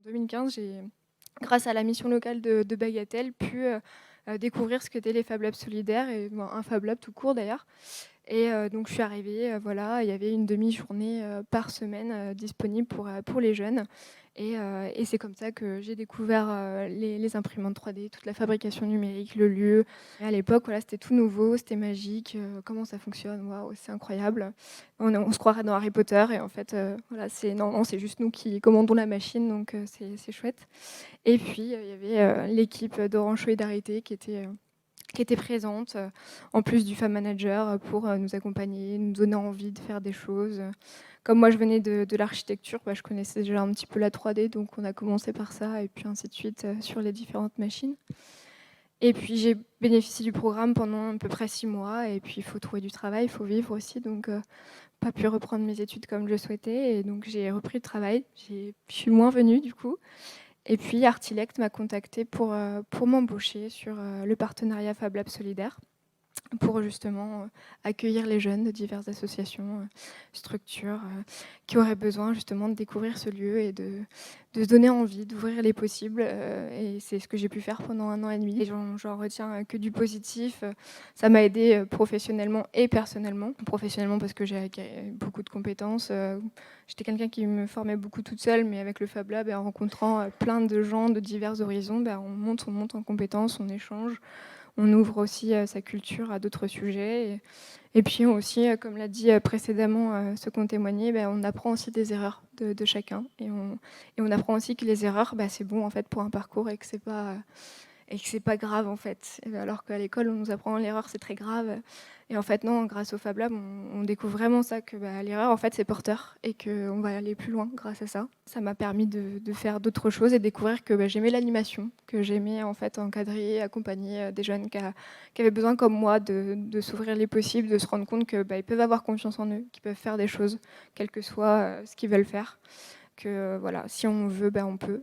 2015, j'ai, grâce à la mission locale de Bagatelle, pu, découvrir ce qu'étaient les Fab Labs solidaires et ben, un Fab Lab tout court d'ailleurs. Et donc je suis arrivée, voilà, il y avait une demi-journée, par semaine, disponible pour les jeunes et c'est comme ça que j'ai découvert, les imprimantes 3D, toute la fabrication numérique, le lieu. Et à l'époque, voilà, c'était tout nouveau, c'était magique, comment ça fonctionne? Waouh, c'est incroyable. On se croirait dans Harry Potter et en fait, voilà, c'est non, non, c'est juste nous qui commandons la machine donc c'est chouette. Et puis, il y avait, l'équipe d'Orange Solidarité qui était présente, en plus du Fab Manager, pour, nous accompagner, nous donner envie de faire des choses. Comme moi je venais de l'architecture, bah, je connaissais déjà un petit peu la 3D, donc on a commencé par ça et puis ainsi de suite, sur les différentes machines. Et puis j'ai bénéficié du programme pendant à peu près 6 mois et puis il faut trouver du travail, il faut vivre aussi donc pas pu reprendre mes études comme je le souhaitais et donc j'ai repris le travail. Je suis moins venue du coup et puis Artilect m'a contactée pour m'embaucher sur, le partenariat Fab Lab solidaire pour justement, accueillir les jeunes de diverses associations, structures, qui auraient besoin justement de découvrir ce lieu et de se donner envie, d'ouvrir les possibles, et c'est ce que j'ai pu faire pendant 1 an et demi et j'en retiens, que du positif. Ça m'a aidée, professionnellement et personnellement. Professionnellement parce que j'ai acquis beaucoup de compétences, j'étais quelqu'un qui me formait beaucoup toute seule, mais avec le Fab Lab et en rencontrant, plein de gens de divers horizons, bah, on monte en compétences, on échange. On ouvre aussi, sa culture à d'autres sujets et puis aussi, comme l'a dit, précédemment, ceux qui ont témoigné, bah, on apprend aussi des erreurs de chacun et on apprend aussi que les erreurs, bah, c'est bon en fait pour un parcours et que c'est pas grave en fait. Alors qu'à l'école, on nous apprend l'erreur, c'est très grave. Et en fait, non, grâce au Fab Lab, on découvre vraiment ça, que bah, l'erreur, en fait, c'est porteur et qu'on va aller plus loin grâce à ça. Ça m'a permis de faire d'autres choses et découvrir que bah, j'aimais l'animation, que j'aimais en fait encadrer, accompagner des jeunes qui avaient besoin, comme moi, de s'ouvrir les possibles, de se rendre compte que bah, ils peuvent avoir confiance en eux, qu'ils peuvent faire des choses, quel que soit ce qu'ils veulent faire. Que voilà, si on veut, bah, on peut